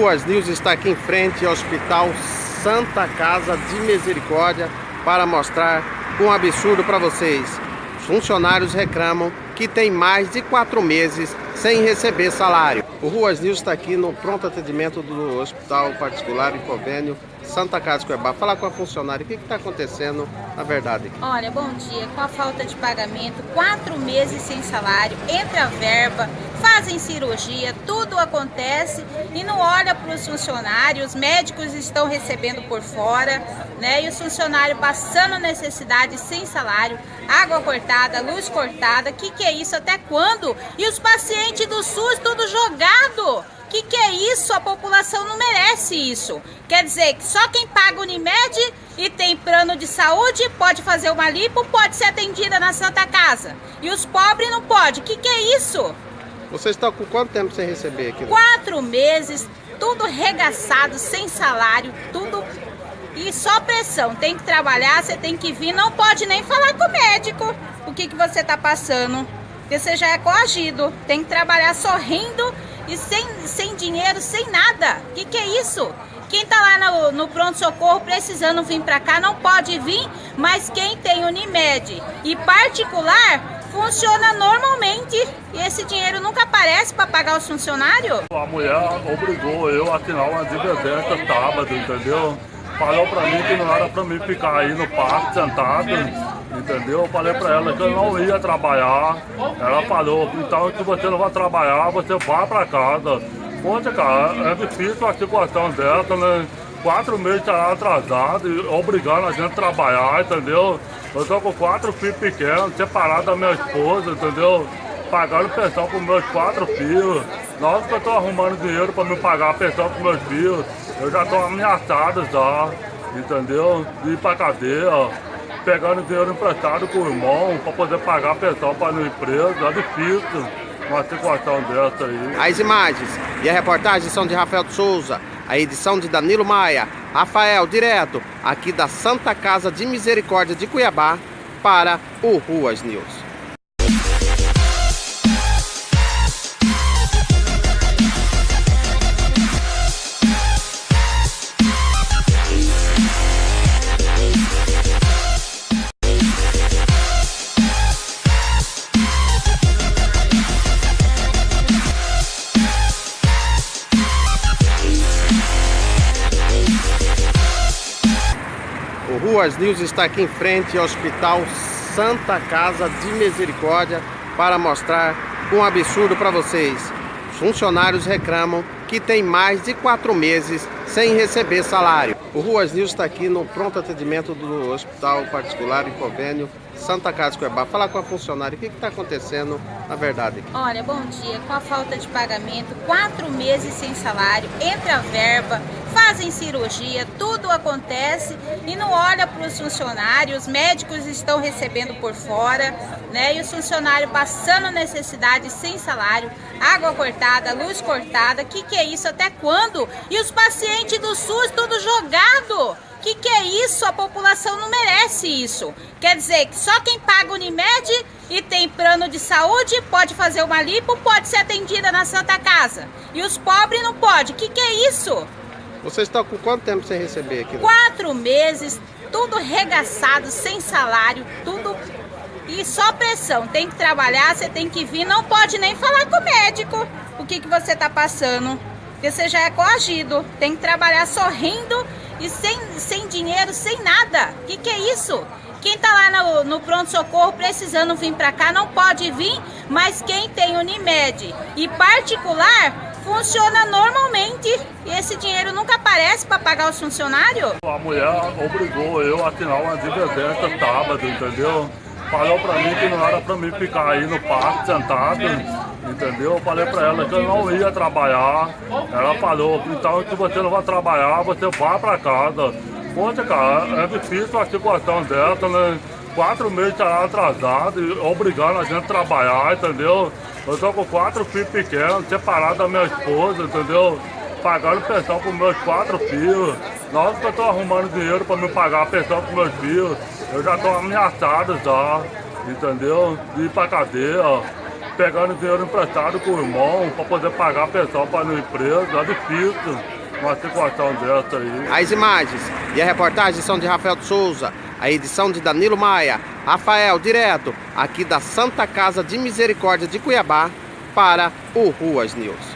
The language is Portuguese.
Ruas News está aqui em frente ao Hospital Santa Casa de Misericórdia para mostrar um absurdo para vocês. Os funcionários reclamam que tem mais de 4 meses sem receber salário. O Ruas News está aqui no pronto atendimento do Hospital Particular em Convênio Santa Casa de Cuiabá. Falar com a funcionária, o que está acontecendo na verdade? Olha, bom dia. Com a falta de pagamento, 4 meses sem salário, entra a verba, fazem cirurgia, tudo acontece e não olha para os funcionários, os médicos estão recebendo por fora, né? E os funcionários passando necessidade sem salário, água cortada, luz cortada, que é isso? Até quando? E os pacientes do SUS tudo jogado! Que é isso? A população não merece isso. Quer dizer que só quem paga o Unimed e tem plano de saúde pode fazer uma lipo, pode ser atendida na Santa Casa. E os pobres não podem. Que é isso? Vocês estão com quanto tempo sem receber aqui? 4 meses, tudo regaçado, sem salário, tudo... E só pressão. Tem que trabalhar, você tem que vir, não pode nem falar com o médico o que você está passando. Porque você já é coagido. Tem que trabalhar sorrindo e sem dinheiro, sem nada. Que é isso? Quem tá lá no pronto-socorro precisando vir para cá não pode vir, mas quem tem Unimed e particular funciona normalmente e esse dinheiro nunca aparece para pagar os funcionários. A mulher obrigou eu a assinar uma divergência sábado, entendeu? Falou pra mim que não era pra mim ficar aí no parque sentado, entendeu? Eu falei pra ela que eu não ia trabalhar. Ela falou, então se você não vai trabalhar, você vai pra casa. Poxa, cara, é difícil a situação dessa, né? 4 meses atrasado e obrigando a gente a trabalhar, entendeu? Eu tô com 4 filhos pequenos, separado da minha esposa, entendeu? Pagando pensão para meus 4 filhos. Nossa, que eu tô arrumando dinheiro para me pagar a pensão para meus filhos. Eu já tô ameaçado já, entendeu? De ir pra cadeia, pegando dinheiro emprestado com o irmão para poder pagar a pensão para a minha empresa. É difícil uma situação dessa aí. As imagens e a reportagem são de Rafael de Souza, a edição de Danilo Maia. Rafael, direto aqui da Santa Casa de Misericórdia de Cuiabá para o Ruas News. O Ruas News está aqui em frente ao Hospital Santa Casa de Misericórdia para mostrar um absurdo para vocês. Os funcionários reclamam que tem mais de 4 meses sem receber salário. O Ruas News está aqui no pronto atendimento do Hospital Particular em Convênio Santa Casa de Cuiabá. Falar com a funcionária, o que está acontecendo na verdade? Olha, bom dia. Com a falta de pagamento, 4 meses sem salário, entra a verba, fazem cirurgia, tudo acontece e não olha para os funcionários, os médicos estão recebendo por fora, né? E os funcionários passando necessidade sem salário, água cortada, luz cortada, que é isso? Até quando? E os pacientes do SUS tudo jogado! Que é isso? A população não merece isso. Quer dizer que só quem paga o Unimed e tem plano de saúde pode fazer uma lipo, pode ser atendida na Santa Casa. E os pobres não podem. Que é isso? Vocês estão com quanto tempo sem receber aqui? 4 meses, tudo regaçado, sem salário, tudo... E só pressão. Tem que trabalhar, você tem que vir, não pode nem falar com o médico o que você está passando. Porque você já é coagido. Tem que trabalhar sorrindo e sem dinheiro, sem nada. Que é isso? Quem tá lá no pronto-socorro precisando vir para cá não pode vir, mas quem tem Unimed e particular funciona normalmente e esse dinheiro nunca aparece para pagar os funcionários. A mulher obrigou eu a assinar uma divergência sábado, entendeu? Falou pra mim que não era pra mim ficar aí no parque sentado, entendeu? Eu falei pra ela que eu não ia trabalhar. Ela falou, então se você não vai trabalhar, você vai pra casa. Poxa, cara, é difícil a situação dessa, né? 4 meses atrasado e obrigando a gente a trabalhar, entendeu? Eu tô com 4 filhos pequenos, separado da minha esposa, entendeu? Pagando pensão para meus 4 filhos. Nossa, que eu tô arrumando dinheiro para me pagar a pensão para meus filhos. Eu já tô ameaçado já, entendeu? De ir pra cadeia, pegando dinheiro emprestado com o irmão para poder pagar a pensão para a empresa. É difícil uma situação dessa aí. As imagens e a reportagem são de Rafael de Souza, a edição de Danilo Maia. Rafael, direto aqui da Santa Casa de Misericórdia de Cuiabá, para o Ruas News.